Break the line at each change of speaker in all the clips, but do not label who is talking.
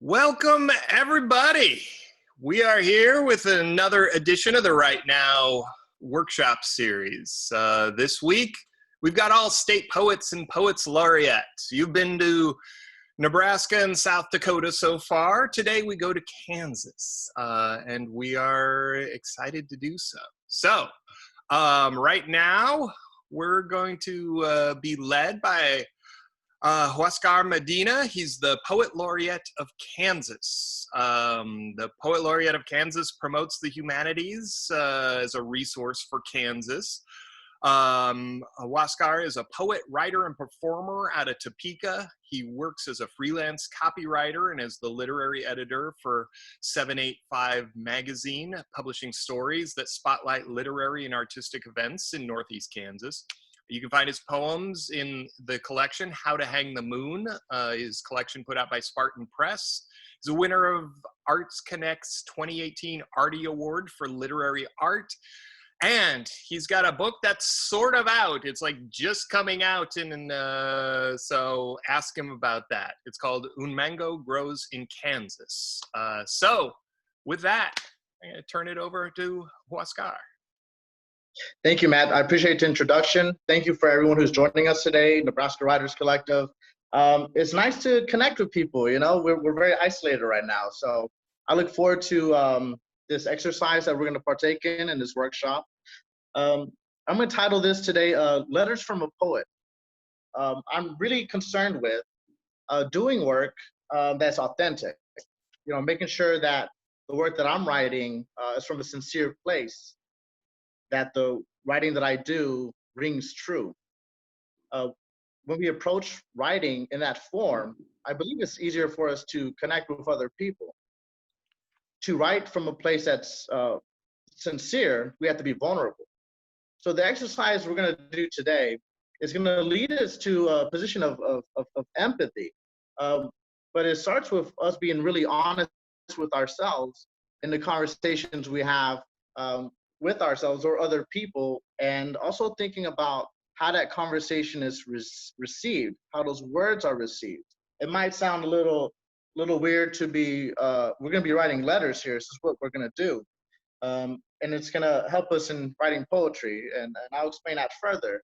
Welcome, everybody. We are here with another edition of the Right Now workshop series. This week, we've got all state poets and poets laureates. You've been to Nebraska and South Dakota so far. Today, we go to Kansas, and we are excited to do so. So, right now, we're going to be led by Huascar Medina. He's the Poet Laureate of Kansas. The Poet Laureate of Kansas promotes the humanities as a resource for Kansas. Huascar is a poet, writer, and performer out of Topeka. He works as a freelance copywriter and as the literary editor for 785 magazine, publishing stories that spotlight literary and artistic events in Northeast Kansas. You can find his poems in the collection, How to Hang the Moon, his collection put out by Spartan Press. He's a winner of ARTSConnect's 2018 Arty Award for Literary Art. And he's got a book that's sort of out. It's like just coming out, and so ask him about that. It's called Un Mango Grows in Kansas. So with that, I'm going to turn it over to Huascar.
Thank you, Matt. I appreciate the introduction. Thank you for everyone who's joining us today, Nebraska Writers Collective. It's nice to connect with people. You know, we're very isolated right now. So I look forward to this exercise that we're going to partake in this workshop. I'm going to title this today, Letters from a Poet. I'm really concerned with doing work that's authentic, you know, making sure that the work that I'm writing is from a sincere place, that the writing that I do rings true. When we approach writing in that form, I believe it's easier for us to connect with other people. To write from a place that's sincere, we have to be vulnerable. So the exercise we're going to do today is going to lead us to a position of empathy. But it starts with us being really honest with ourselves in the conversations we have with ourselves or other people, and also thinking about how that conversation is received, how those words are received. It might sound a little weird to be, we're going to be writing letters here. This is what we're going to do. And it's going to help us in writing poetry, and I'll explain that further.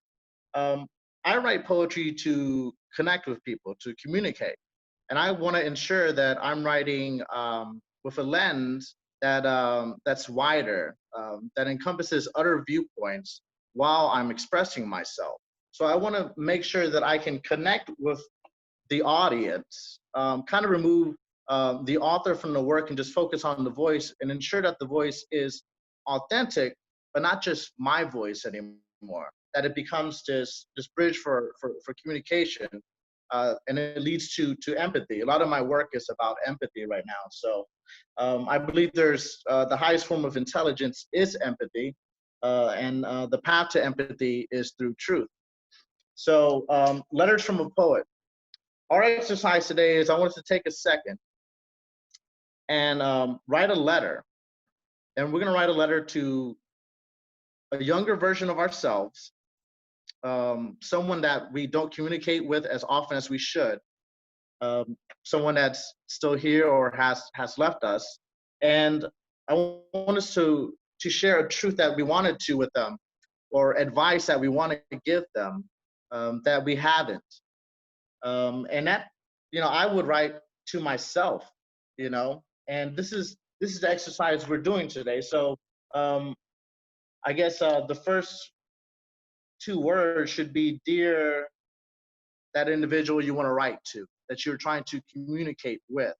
I write poetry to connect with people, to communicate. And I want to ensure that I'm writing with a lens that's wider, that encompasses other viewpoints while I'm expressing myself. So I want to make sure that I can connect with the audience, kind of remove the author from the work and just focus on the voice and ensure that the voice is authentic, but not just my voice anymore, that it becomes this bridge for communication. And it leads to empathy. A lot of my work is about empathy right now. So I believe there's the highest form of intelligence is empathy, and the path to empathy is through truth. So letters from a poet. Our exercise today is I want us to take a second and write a letter. And we're going to write a letter to a younger version of ourselves, someone that we don't communicate with as often as we should, someone that's still here or has left us. And I want us to share a truth that we wanted to with them, or advice that we want to give them that we haven't. And that, you know, I would write to myself, you know, and this is the exercise we're doing today. So I guess the first two words should be, dear that individual you want to write to, that you're trying to communicate with,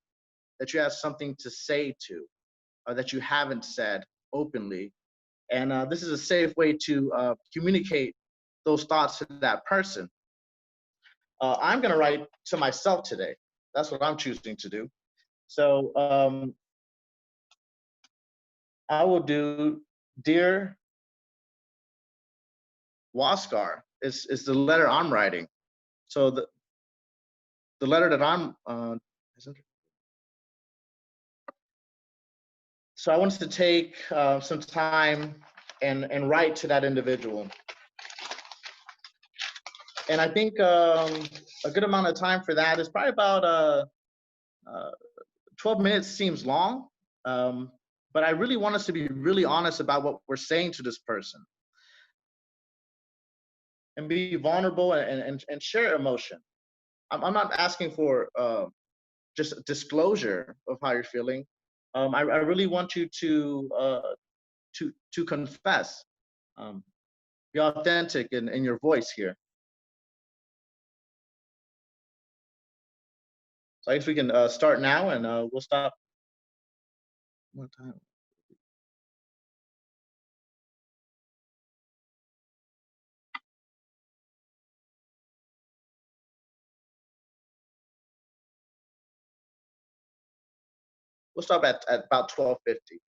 that you have something to say to, that you haven't said openly. And this is a safe way to communicate those thoughts to that person. I'm going to write to myself today. That's what I'm choosing to do. So I will do, dear Huascar is the letter I'm writing. So the letter that I'm, so I wanted to take some time and write to that individual. And I think a good amount of time for that is probably about 12 minutes seems long, but I really want us to be really honest about what we're saying to this person and be vulnerable and share emotion. I'm not asking for just disclosure of how you're feeling. I really want you to confess, be authentic in your voice here. So I guess we can start now, and we'll stop. What time? We'll stop at about 12:50.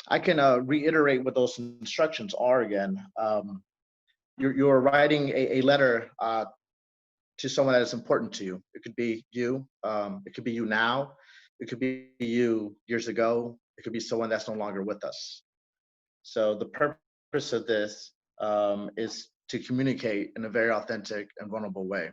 I can reiterate what those instructions are again. You're writing a letter to someone that is important to you. It could be you. It could be you now. It could be you years ago. It could be someone that's no longer with us. So the purpose of this is to communicate in a very authentic and vulnerable way.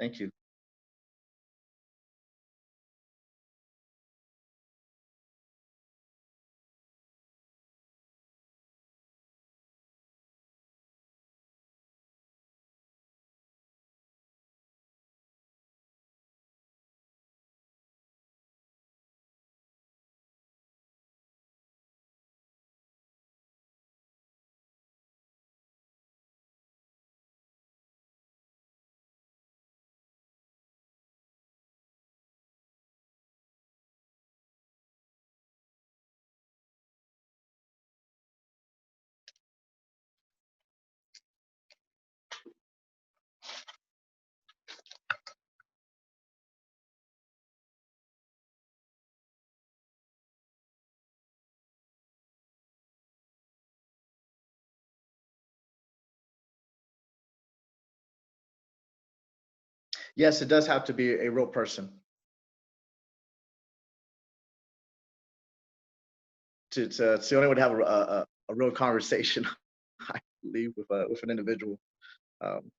Thank you. Yes, it does have to be a real person. It's the only way to have a real conversation, I believe, with an individual. Um,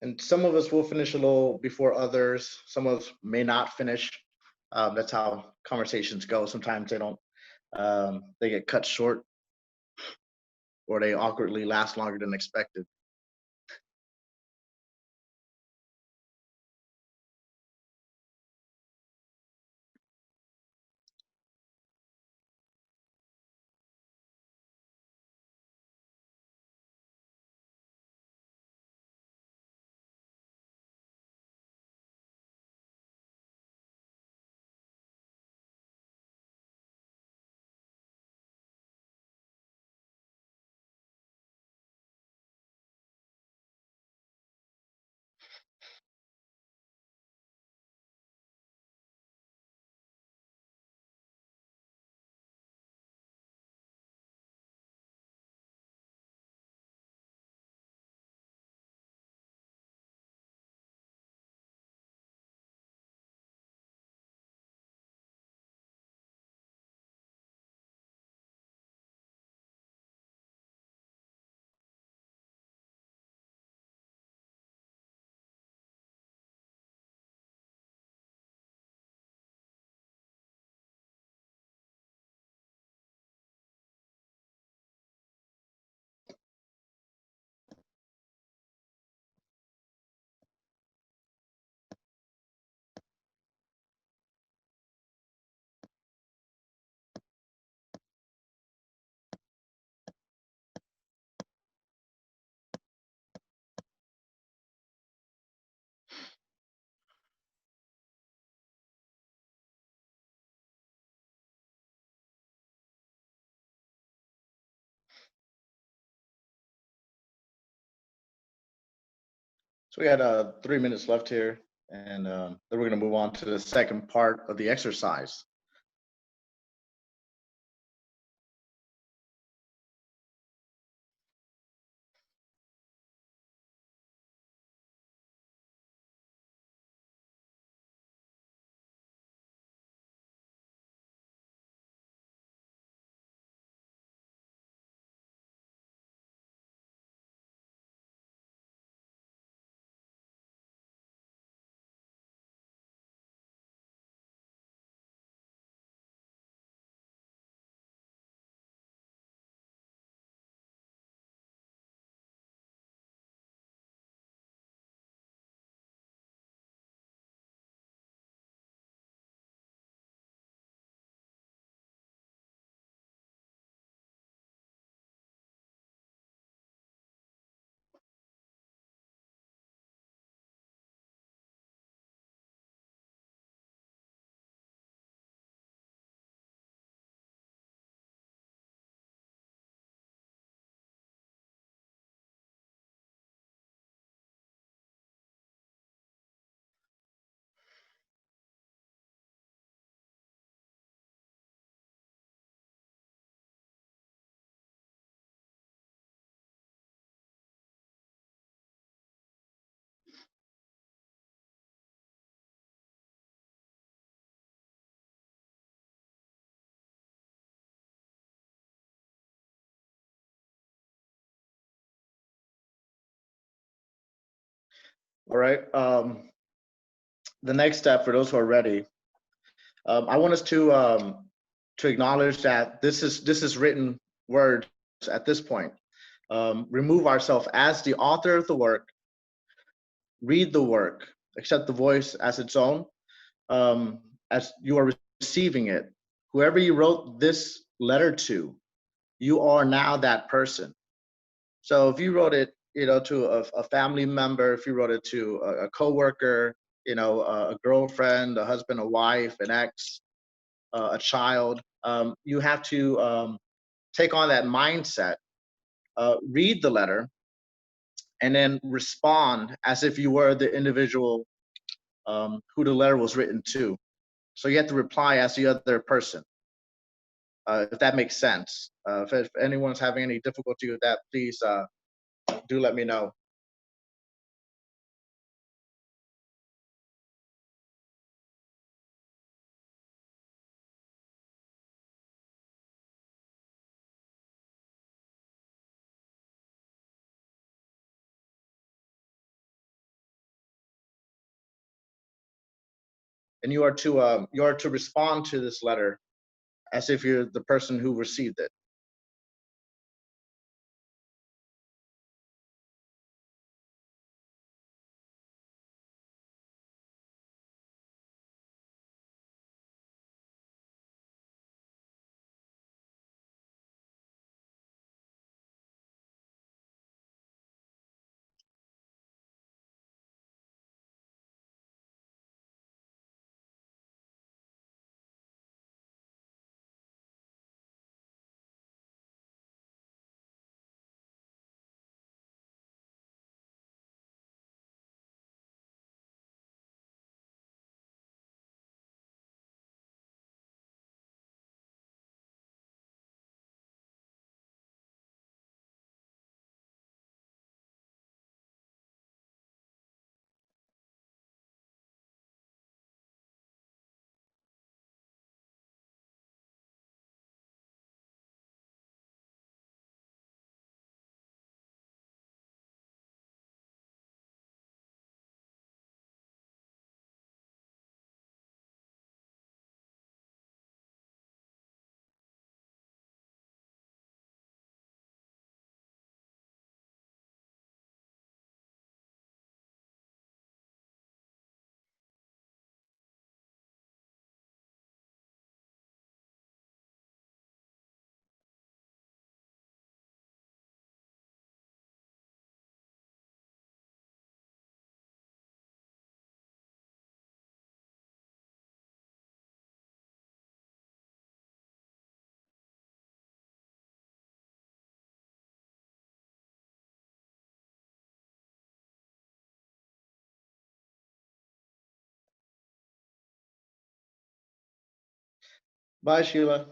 And some of us will finish a little before others. Some of us may not finish. That's how conversations go. Sometimes they don't, they get cut short, or they awkwardly last longer than expected. So we had 3 minutes left here, and then we're going to move on to the second part of the exercise. All right. The next step, for those who are ready, I want us to acknowledge that this is written words at this point. Remove ourselves as the author of the work, read the work, accept the voice as its own, as you are receiving it. Whoever you wrote this letter to, you are now that person. So if you wrote it, to a family member, if you wrote it to a coworker, a girlfriend, a husband, a wife, an ex, a child, you have to take on that mindset, read the letter, and then respond as if you were the individual who the letter was written to. So you have to reply as the other person, if that makes sense. If anyone's having any difficulty with that, please do let me know. and you are to respond to this letter as if you're the person who received it. Bye, Sheila.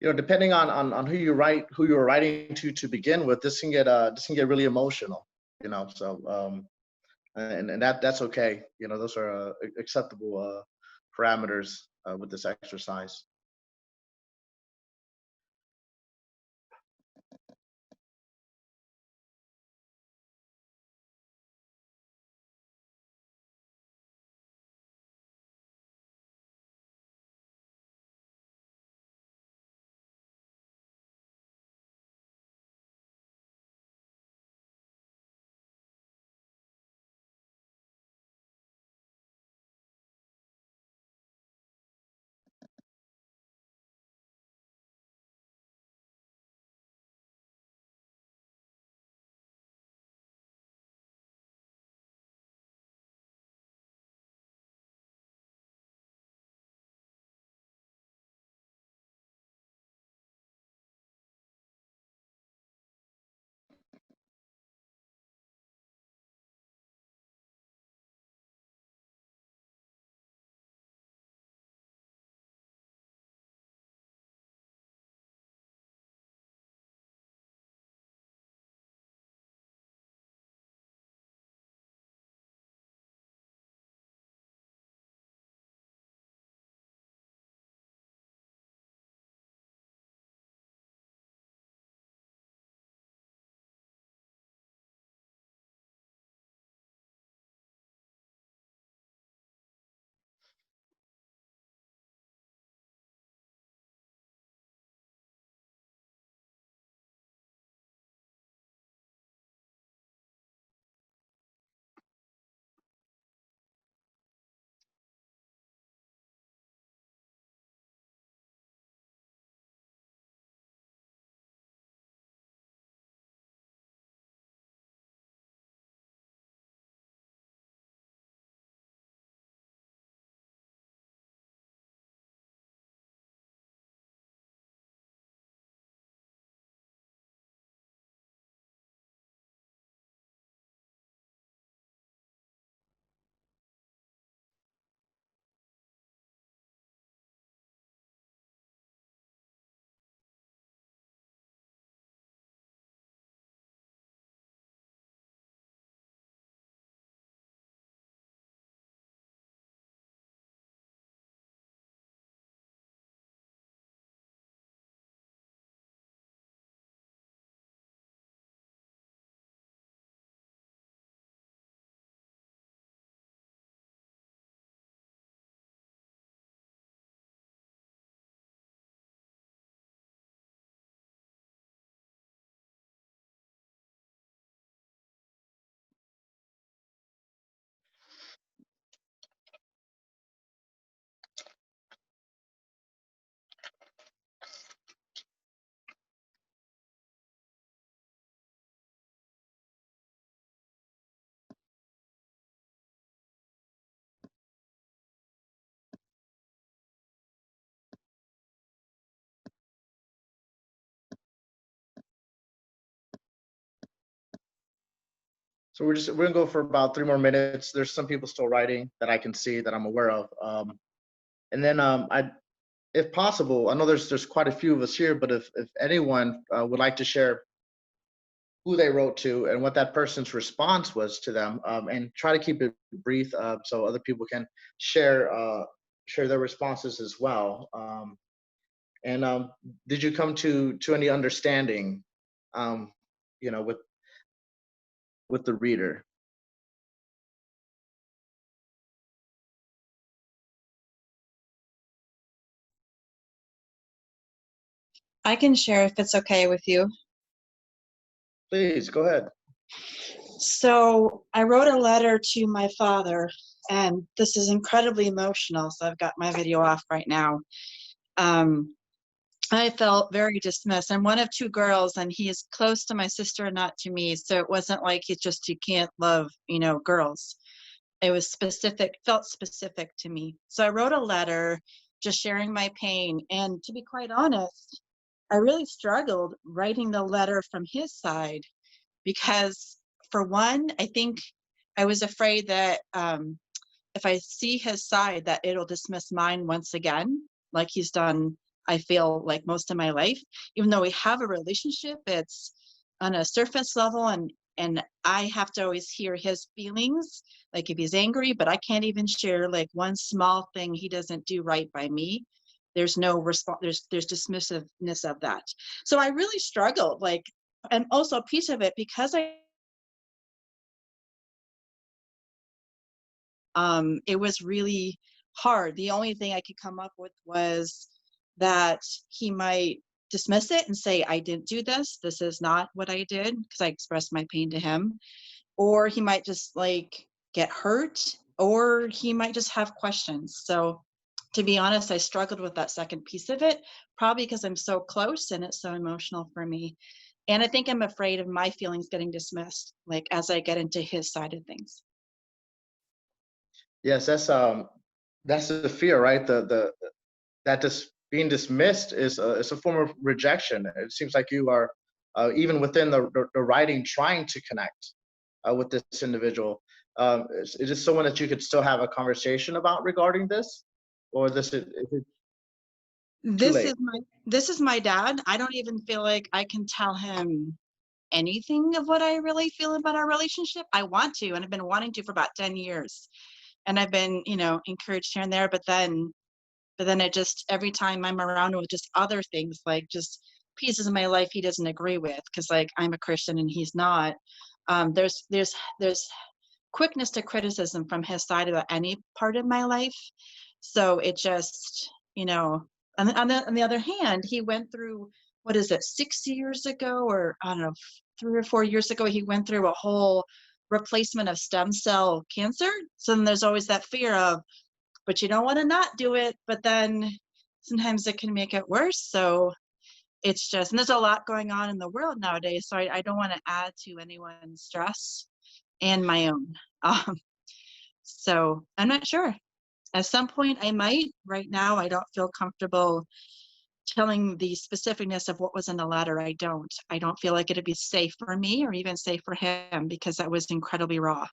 You know, depending on who you're writing to begin with, this can get really emotional. You know, so and that's okay. You know, those are acceptable parameters with this exercise. So we're gonna go for about 3 more minutes. There's some people still writing that I can see that I'm aware of. And then if possible, I know there's quite a few of us here, but if anyone would like to share who they wrote to and what that person's response was to them, and try to keep it brief, so other people can share share their responses as well. And did you come to any understanding, um, you know, with the reader?
I can share if it's okay with you.
Please go ahead.
So I wrote a letter to my father, and this is incredibly emotional. So I've got my video off right now. I felt very dismissed. I'm one of two girls, and he is close to my sister, not to me. So it wasn't like it's just you can't love, girls. It was specific, felt specific to me. So I wrote a letter just sharing my pain. And to be quite honest, I really struggled writing the letter from his side because, for one, I think I was afraid that if I see his side, that it'll dismiss mine once again, like he's done, I feel like, most of my life. Even though we have a relationship, it's on a surface level, and I have to always hear his feelings, like if he's angry, but I can't even share like one small thing he doesn't do right by me. There's no response, there's dismissiveness of that. So I really struggled, like, and also a piece of it because it was really hard. The only thing I could come up with was that he might dismiss it and say, I didn't do this. This is not what I did, because I expressed my pain to him. Or he might just like get hurt, or he might just have questions. So to be honest, I struggled with that second piece of it, probably because I'm so close and it's so emotional for me. And I think I'm afraid of my feelings getting dismissed, like as I get into his side of things.
Yes, that's the fear, right? That being dismissed is a form of rejection. It seems like you are, even within the writing, trying to connect with this individual. Is it someone that you could still have a conversation about regarding this, or is it too
This
late?
is my dad. I don't even feel like I can tell him anything of what I really feel about our relationship. I want to, and I've been wanting to for about 10 years. And I've been, encouraged here and there, but then it just, every time I'm around with just other things, like just pieces of my life he doesn't agree with, because like I'm a Christian and he's not. There's quickness to criticism from his side about any part of my life. So it just, on the other hand, he went through, what is it, 6 years ago, or I don't know, 3 or 4 years ago, he went through a whole replacement of stem cell cancer. So then there's always that fear of, but you don't want to not do it, but then sometimes it can make it worse. So it's just, and there's a lot going on in the world nowadays. So I don't want to add to anyone's stress and my own. Um, so I'm not sure. At some point I might. Right now, I don't feel comfortable telling the specificness of what was in the letter. I don't feel like it'd be safe for me or even safe for him, because that was incredibly raw.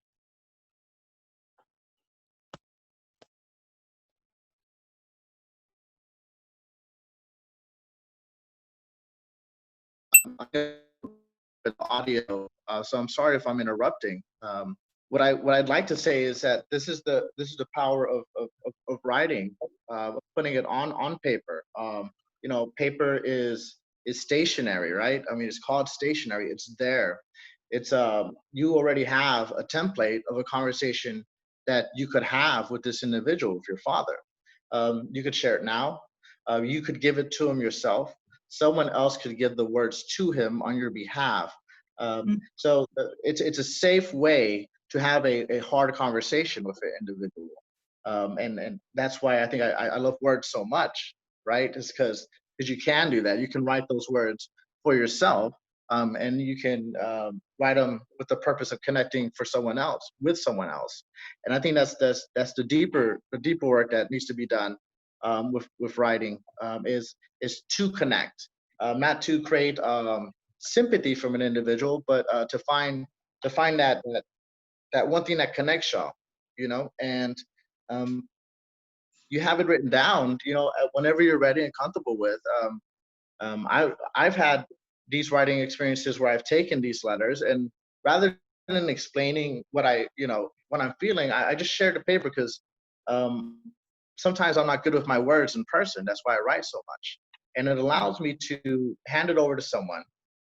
Audio, so I'm sorry if I'm interrupting. What I'd like to say is that this is the power of writing, of putting it on paper. Paper is stationary, right? I mean, it's called stationary. It's there. It's you already have a template of a conversation that you could have with this individual, with your father. You could share it now. You could give it to him yourself. Someone else could give the words to him on your behalf. So it's a safe way to have a hard conversation with an individual. And that's why I think I love words so much, right? It's because you can do that. You can write those words for yourself, and you can write them with the purpose of connecting for someone else, with someone else. And I think that's the deeper work that needs to be done, with writing, is to connect, not to create sympathy from an individual, but to find find that one thing that connects y'all, and you have it written down, whenever you're ready and comfortable with. I've had these writing experiences where I've taken these letters, and rather than explaining what I'm feeling, I just share the paper because sometimes I'm not good with my words in person. That's why I write so much. And it allows me to hand it over to someone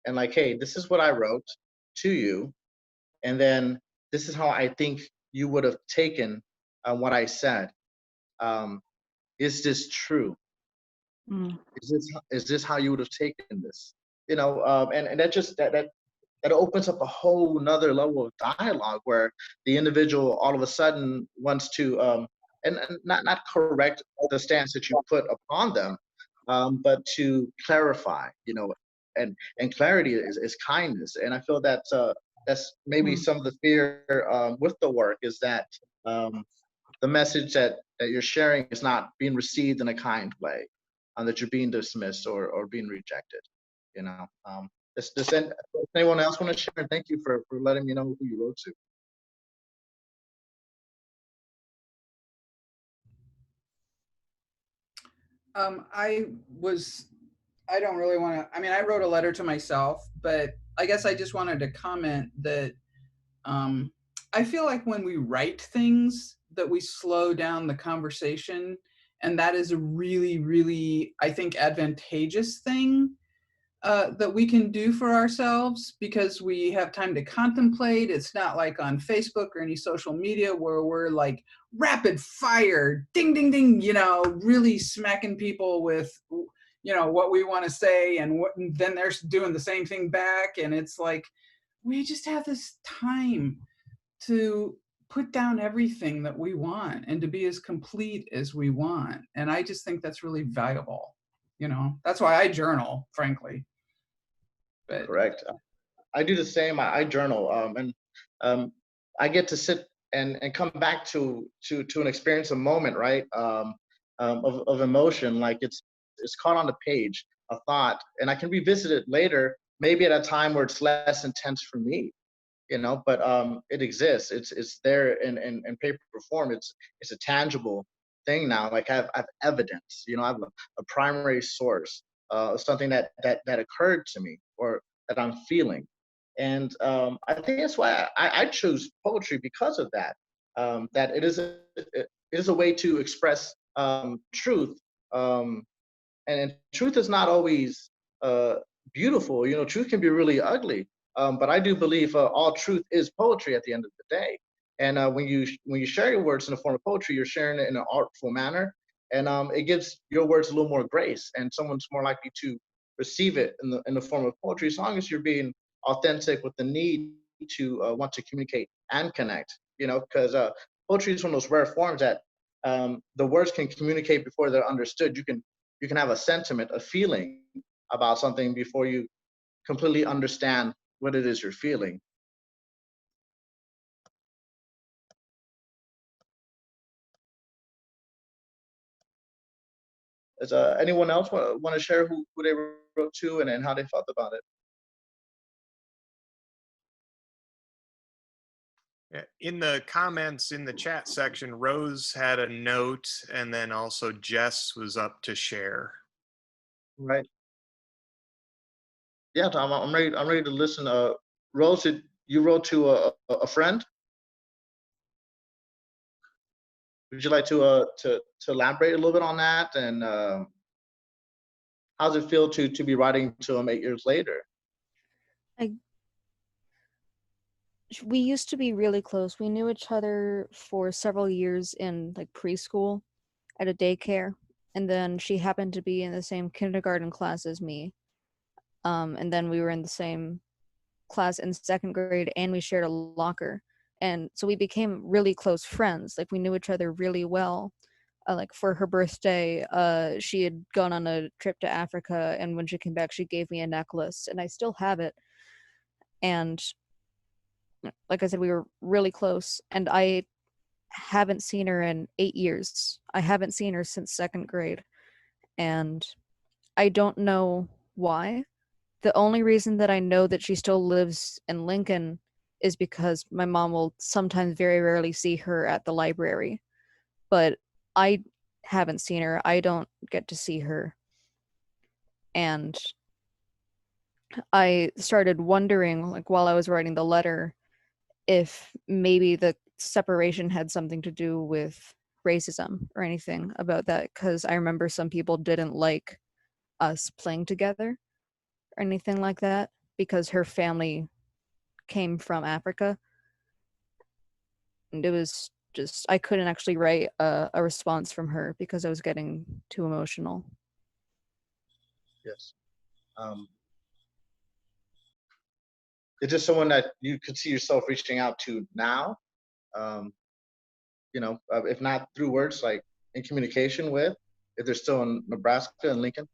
and like, hey, this is what I wrote to you. And then this is how I think you would have taken what I said. Is this true?
Mm.
Is this how you would have taken this? And that just that opens up a whole nother level of dialogue where the individual all of a sudden wants to and not correct the stance that you put upon them, but to clarify, and clarity is kindness. And I feel that's maybe some of the fear with the work is that the message that you're sharing is not being received in a kind way, that you're being dismissed or being rejected. Does anyone else want to share? And thank you for letting me know who you wrote to.
I don't really want to, I mean, I wrote a letter to myself, but I guess I just wanted to comment that I feel like when we write things that we slow down the conversation, and that is a really, really, I think, advantageous thing that we can do for ourselves because we have time to contemplate. It's not like on Facebook or any social media where we're like rapid fire, ding, ding, ding, really smacking people with, what we want to say, and then they're doing the same thing back. And it's like, we just have this time to put down everything that we want and to be as complete as we want. And I just think that's really valuable. That's why I journal, frankly. But
correct. I do the same. I journal, and I get to sit and come back to an experience, a moment, right, of emotion. Like it's caught on the page, a thought, and I can revisit it later, maybe at a time where it's less intense for me. But it exists. It's there in paper form. It's a tangible thing now. Like I have evidence. I have a primary source, something that occurred to me or that I'm feeling. And I think that's why I chose poetry, because of that. That it is a way to express truth, and truth is not always beautiful. Truth can be really ugly. But I do believe all truth is poetry at the end of the day. And when you share your words in the form of poetry, you're sharing it in an artful manner, and it gives your words a little more grace, and someone's more likely to receive it in the form of poetry, as long as you're being authentic with the need to want to communicate and connect. Because poetry is one of those rare forms that the words can communicate before they're understood. You can have a sentiment, a feeling about something before you completely understand what it is you're feeling. Does anyone else want to share who they wrote to and how they felt about it?
In the comments in the chat section, Rose had a note, and then also Jess was up to share.
Right. Yeah, Tom, I'm ready. I'm ready to listen. Rose, you wrote to a friend? Would you like to elaborate a little bit on that? And how does it feel to be writing to him 8 years later?
We used to be really close. We knew each other for several years in like preschool at a daycare, and then she happened to be in the same kindergarten class as me. And then we were in the same class in second grade, and we shared a locker. And so we became really close friends. Like we knew each other really well. Like for her birthday, she had gone on a trip to Africa, and when she came back, she gave me a necklace, and I still have it. And like I said, we were really close, and I haven't seen her in 8 years. I haven't seen her since second grade, and I don't know why. The only reason that I know that she still lives in Lincoln is because my mom will sometimes very rarely see her at the library. But I haven't seen her. I don't get to see her. And I started wondering, like, while I was writing the letter, if maybe the separation had something to do with racism or anything about that, because I remember some people didn't like us playing together or anything like that because her family came from Africa. And it was just, I couldn't actually write a response from her because I was getting too emotional.
Yes. Is this someone that you could see yourself reaching out to now? If not through words, like in communication with, if they're still in Nebraska and Lincoln?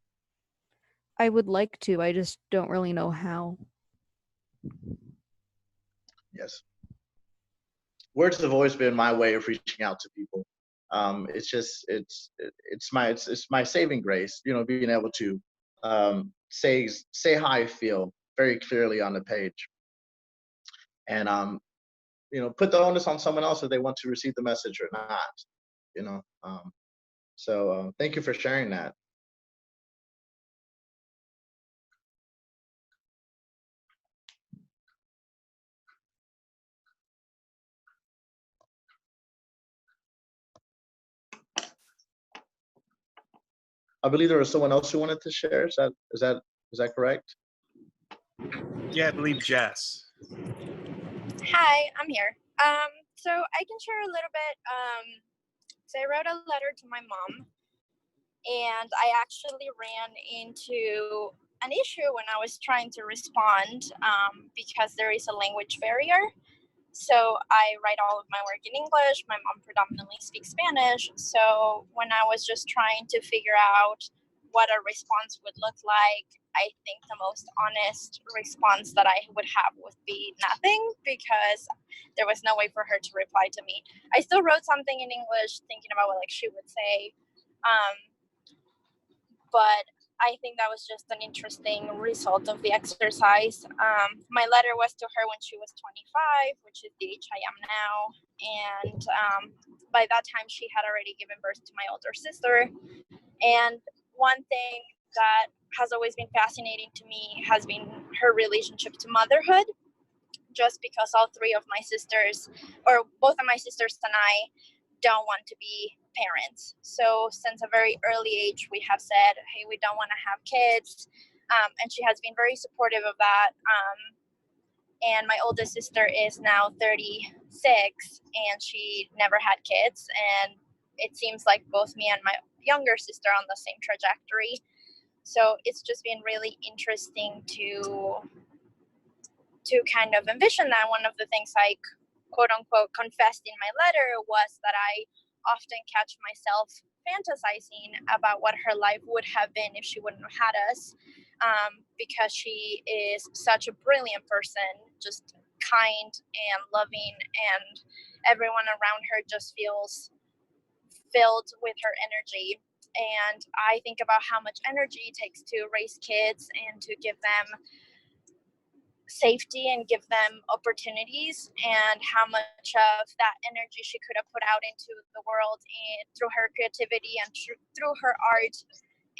I would like to, I just don't really know how.
Yes. Words have always been my way of reaching out to people. It's my saving grace, being able to say how I feel very clearly on the page, and put the onus on someone else if they want to receive the message or not. So thank you for sharing that. I believe there was someone else who wanted to share. Is that correct?
Yeah, I believe Jess.
Hi, I'm here. So I can share a little bit. So I wrote a letter to my mom, and I actually ran into an issue when I was trying to respond because there is a language barrier. So I write all of my work in English. My mom predominantly speaks Spanish. So when I was just trying to figure out what a response would look like, I think the most honest response that I would have would be nothing, because there was no way for her to reply to me. I still wrote something in English thinking about what she would say. But I think that was just an interesting result of the exercise. My letter was to her when she was 25, which is the age I am now. And by that time, she had already given birth to my older sister. And one thing that has always been fascinating to me has been her relationship to motherhood, just because all three of my sisters, or both of my sisters and I, don't want to be parents. So since a very early age, we have said, hey, we don't want to have kids. And she has been very supportive of that. And my oldest sister is now 36, and she never had kids. And it seems like both me and my younger sister are on the same trajectory. So it's just been really interesting to kind of envision that. One of the things I quote unquote confessed in my letter was that I often catch myself fantasizing about what her life would have been if she wouldn't have had us, because she is such a brilliant person, just kind and loving, and everyone around her just feels filled with her energy. And I think about how much energy it takes to raise kids and to give them safety and give them opportunities, and how much of that energy she could have put out into the world through her creativity and through her art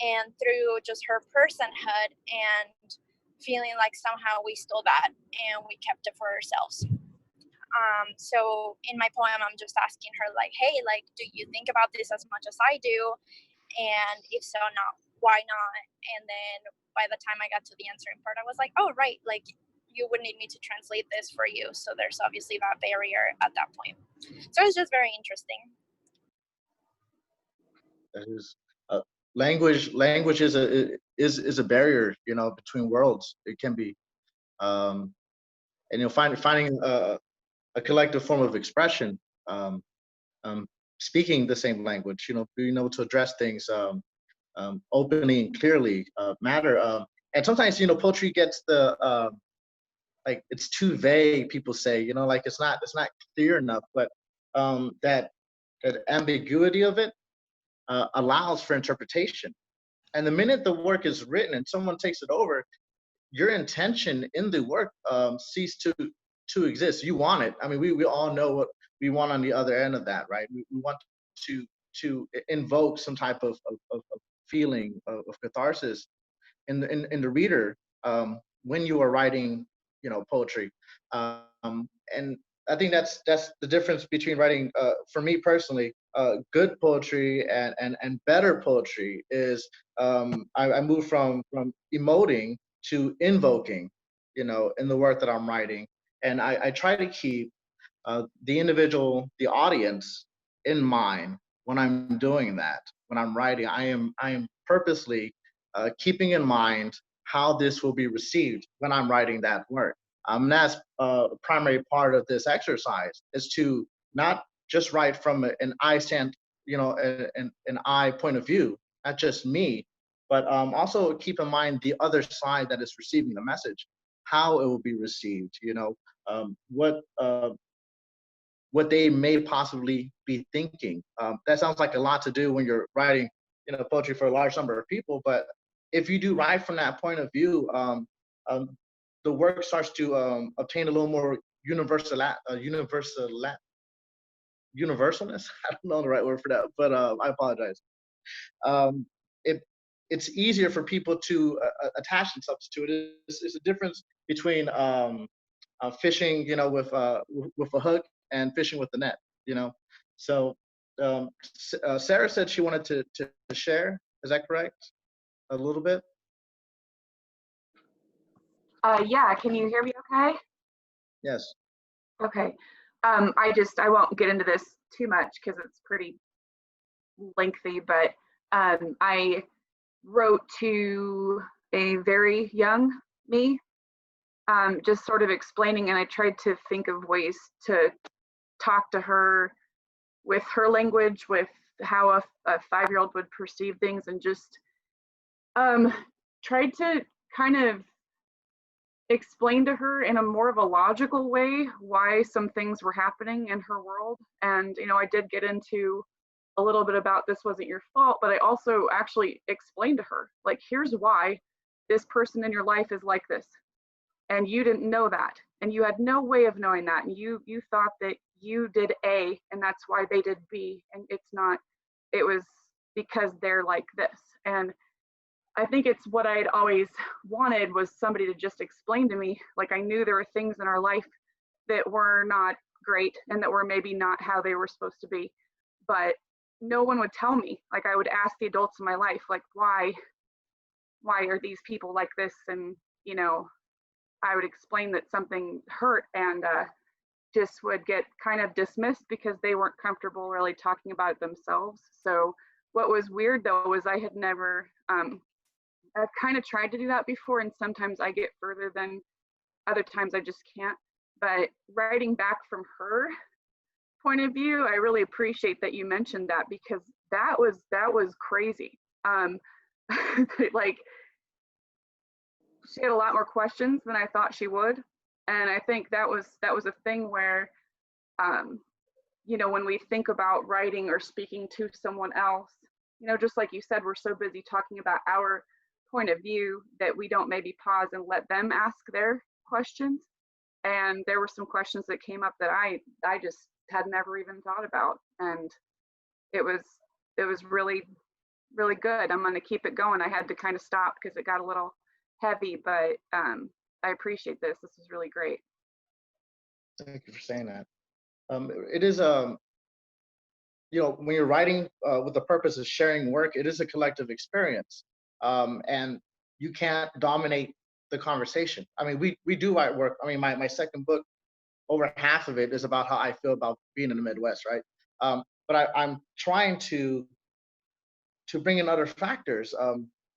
and through just her personhood, and feeling like somehow we stole that and we kept it for ourselves. So in my poem, I'm just asking her, like, hey, like, do you think about this as much as I do? And if so, not why not? And then by the time I got to the answering part, I was like, oh, right, like, you would need me to translate this for you. So there's obviously that barrier at that point. So it's just very interesting.
That is, language is a barrier, between worlds. It can be, and finding a collective form of expression, speaking the same language, being able to address things openly and clearly matter. And sometimes, poetry gets the like, it's too vague. People say, like, it's not clear enough. But that ambiguity of it allows for interpretation. And the minute the work is written and someone takes it over, your intention in the work cease to to exist. You want it. I mean, we all know what we want on the other end of that, right? We want to invoke some type of feeling of catharsis in the reader when you are writing, poetry. And I think that's the difference between writing, for me personally, good poetry and better poetry is I moved from emoting to invoking, in the work that I'm writing. And I try to keep the individual, the audience in mind when I'm doing that. When I'm writing, I am purposely keeping in mind how this will be received when I'm writing that work. And that's a primary part of this exercise, is to not just write from an I stand, an I point of view, not just me, but also keep in mind the other side that is receiving the message, how it will be received, what they may possibly be thinking. That sounds like a lot to do when you're writing, poetry for a large number of people. But if you do write from that point of view, the work starts to obtain a little more universalness. I don't know the right word for that, but I apologize. It's easier for people to attach themselves to it. It's a difference between fishing, with a hook and fishing with the net, So Sarah said she wanted to share. Is that correct? A little bit?
Yeah, can you hear me okay?
Yes.
Okay. I won't get into this too much because it's pretty lengthy, but I wrote to a very young me, just sort of explaining, and I tried to think of ways to talk to her with her language, with how a 5-year-old would perceive things, and just tried to kind of explain to her in a more of a logical way why some things were happening in her world. And I did get into a little bit about this wasn't your fault, but I also actually explained to her, like, here's why this person in your life is like this, and you didn't know that, and you had no way of knowing that, and you thought that you did A and that's why they did B, and it's not. It was because they're like this. And I think it's what I'd always wanted, was somebody to just explain to me. Like, I knew there were things in our life that were not great and that were maybe not how they were supposed to be, but no one would tell me. Like, I would ask the adults in my life, like, why are these people like this? And I would explain that something hurt, and just would get kind of dismissed because they weren't comfortable really talking about it themselves. So what was weird though was I had never I've kind of tried to do that before, and sometimes I get further than other times I just can't. But writing back from her point of view, I really appreciate that you mentioned that, because that was crazy. Like, she had a lot more questions than I thought she would, and I think that was a thing where, when we think about writing or speaking to someone else, just like you said, we're so busy talking about our point of view that we don't maybe pause and let them ask their questions. And there were some questions that came up that I just had never even thought about, and it was really, really good. I'm going to keep it going. I had to kind of stop because it got a little heavy, but I appreciate this. This is really great.
Thank you for saying that. It is when you're writing with the purpose of sharing work, it is a collective experience, and you can't dominate the conversation. I mean, we do write work. I mean, my second book, over half of it is about how I feel about being in the Midwest, right? But I'm trying to bring in other factors.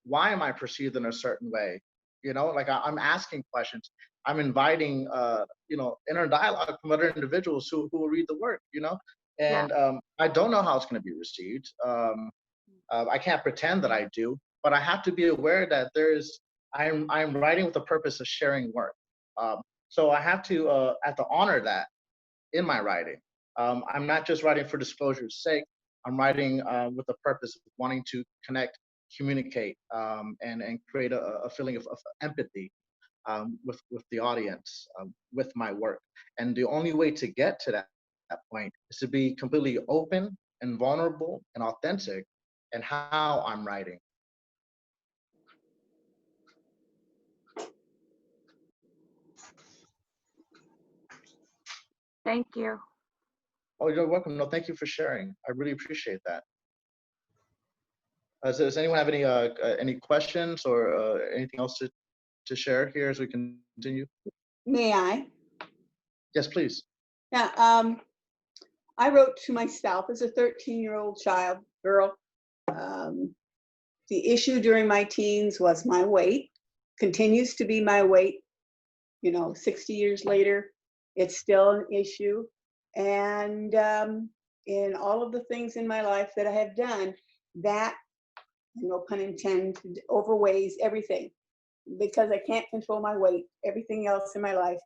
Why am I perceived in a certain way? Like, I'm asking questions. I'm inviting, inner dialogue from other individuals who will read the work, and I don't know how it's going to be received. I can't pretend that I do, but I have to be aware that I'm writing with the purpose of sharing work. So I have to honor that in my writing. I'm not just writing for disclosure's sake. I'm writing with the purpose of wanting to connect, communicate, and create a feeling of empathy. with the audience, with my work. And the only way to get to that point is to be completely open and vulnerable and authentic in how I'm writing.
Thank you.
Oh, you're welcome. No, thank you for sharing. I really appreciate that. Does anyone have any questions or anything else to share here as we continue?
May I?
Yes, please.
Yeah, I wrote to myself as a 13-year-old girl. The issue during my teens was my weight, continues to be my weight. 60 years later, it's still an issue. And in all of the things in my life that I have done, that, no pun intended, overweighs everything. Because I can't control my weight, everything else in my life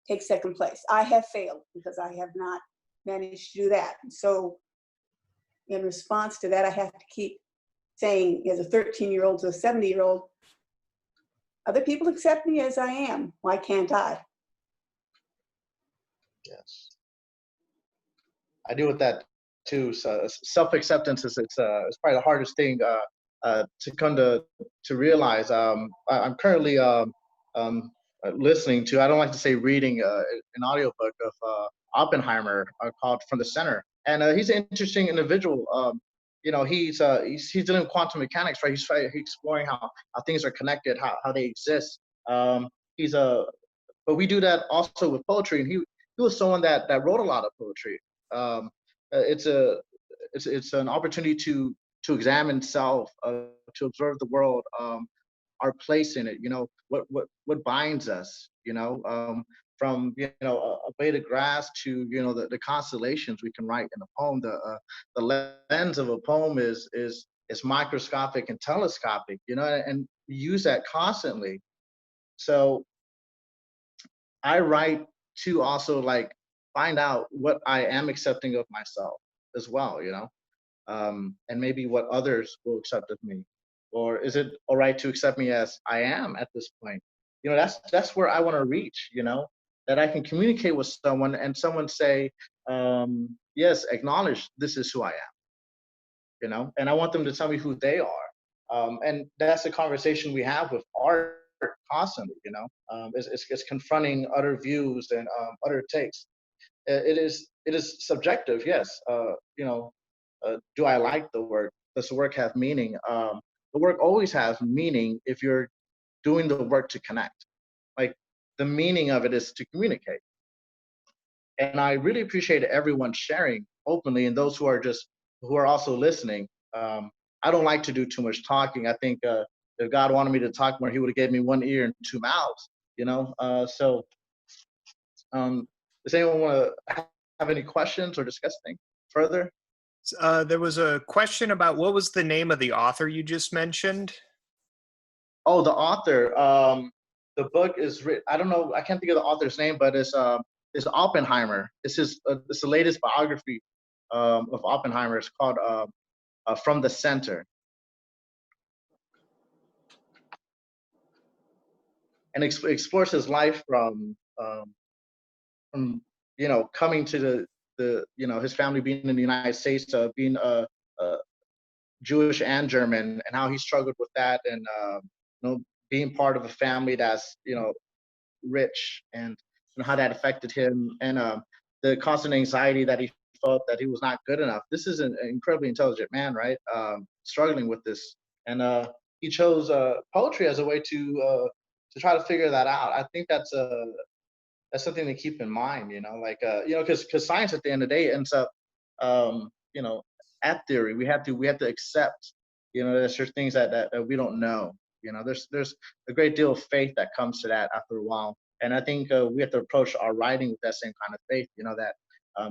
takes second place. I have failed because I have not managed to do that. So in response to that, I have to keep saying, as a 13-year-old to a 70-year-old, other people accept me as I am. Why can't I?
Yes. I deal with that too. So self-acceptance is it's probably the hardest thing to come to realize. I'm currently listening to, I don't like to say reading, an audiobook of Oppenheimer called From the Center. And he's an interesting individual. He's dealing with quantum mechanics, right? He's exploring how things are connected, how they exist. But we do that also with poetry. And he was someone that wrote a lot of poetry. It's an opportunity to examine self, to observe the world, our place in it. What binds us. From a blade of grass to the constellations we can write in a poem. The lens of a poem is microscopic and telescopic. And we use that constantly. So I write to also find out what I am accepting of myself as well. And maybe what others will accept of me, or is it all right to accept me as I am at this point? That's where I want to reach. That I can communicate with someone and someone say, yes, acknowledge this is who I am, and I want them to tell me who they are. And that's the conversation we have with art constantly, it's confronting other views and other takes. It is subjective, yes. Do I like the work? Does the work have meaning? The work always has meaning if you're doing the work to connect. The meaning of it is to communicate. And I really appreciate everyone sharing openly, and those who are also listening. I don't like to do too much talking. I think if God wanted me to talk more, he would have gave me one ear and two mouths, So does anyone want to have any questions or discuss anything further?
There was a question about what was the name of the author you just mentioned?
Oh, the author. The book is written, I don't know, I can't think of the author's name, but it's Oppenheimer. It's the latest biography of Oppenheimer. It's called From the Center. And explores his life from coming to the his family being in the United States, being Jewish and German, and how he struggled with that, and being part of a family that's rich, and how that affected him, and the constant anxiety that he felt that he was not good enough. This is an incredibly intelligent man, right? Struggling with this, and he chose poetry as a way to try to figure that out. I think that's something to keep in mind, because science at the end of the day ends up, at theory. We have to accept, there's certain things that we don't know. There's a great deal of faith that comes to that after a while, and I think we have to approach our writing with that same kind of faith.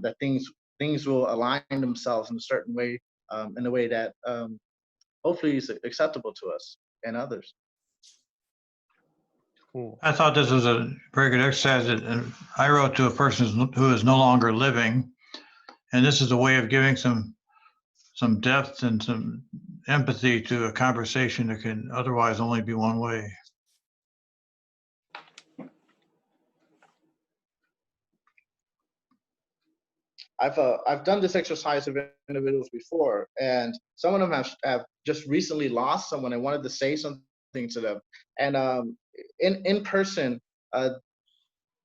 That things will align themselves in a certain way, in a way that hopefully is acceptable to us and others.
Cool.
I thought this was a very good exercise. And I wrote to a person who is no longer living, and this is a way of giving some depth and some empathy to a conversation that can otherwise only be one way.
I've done this exercise with individuals before, and some of them have just recently lost someone and wanted to say something to them. And in person,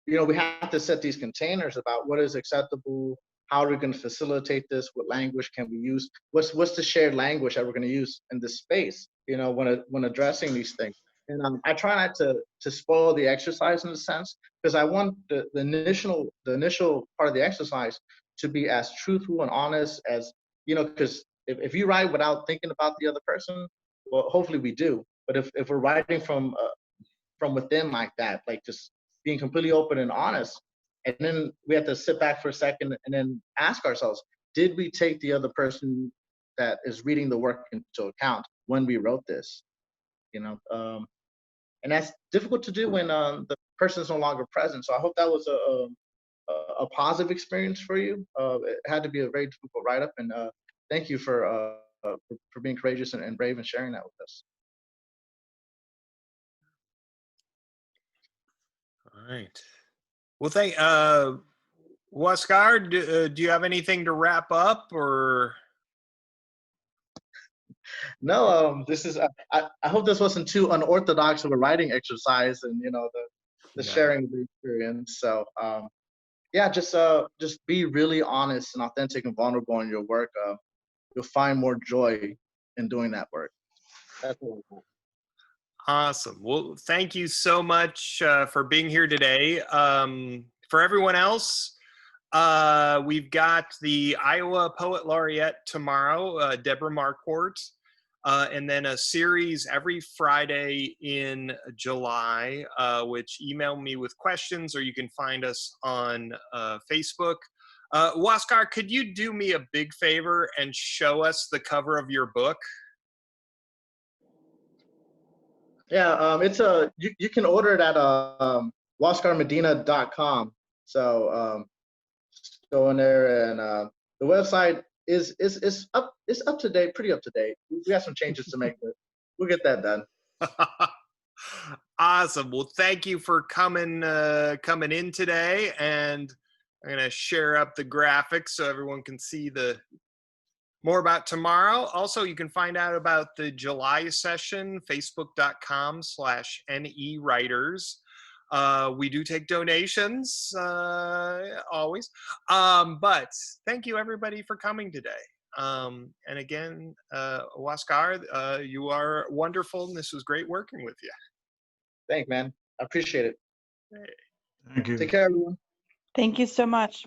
we have to set these containers about what is acceptable, how are we going to facilitate this, what language can we use, what's the shared language that we're going to use in this space, when addressing these things. And I try not to spoil the exercise in a sense, because I want the initial part of the exercise to be as truthful and honest as, because if you write without thinking about the other person, well, hopefully we do. But if we're writing from within like that, like just being completely open and honest, and then we have to sit back for a second and then ask ourselves, did we take the other person that is reading the work into account when we wrote this? And that's difficult to do when the person is no longer present. So I hope that was a positive experience for you. It had to be a very difficult write-up, and thank you for being courageous and brave and sharing that with us.
All right. Well, Huascar, do you have anything to wrap up, or?
No, this is. I hope this wasn't too unorthodox of a writing exercise, and the sharing of the experience. So yeah, just be really honest and authentic and vulnerable in your work. You'll find more joy in doing that work. That's really cool.
Awesome. Well, thank you so much for being here today. For everyone else, we've got the Iowa Poet Laureate tomorrow, Debra Marquart, and then a series every Friday in July, which email me with questions, or you can find us on Facebook. Huascar, could you do me a big favor and show us the cover of your book?
Yeah, it's you can order it at huascarmedina.com. So just go in there, and the website is up to date, pretty up to date. We got some changes to make, but we'll get that done.
Awesome. Well, thank you for coming in today, and I'm gonna share up the graphics so everyone can see more about tomorrow. Also, you can find out about the July session, facebook.com/NEWriters. We do take donations, always. But thank you everybody for coming today. And again, Huascar, you are wonderful, and this was great working with you.
Thanks, man. I appreciate it.
Hey.
Thank you.
Take care, everyone.
Thank you so much.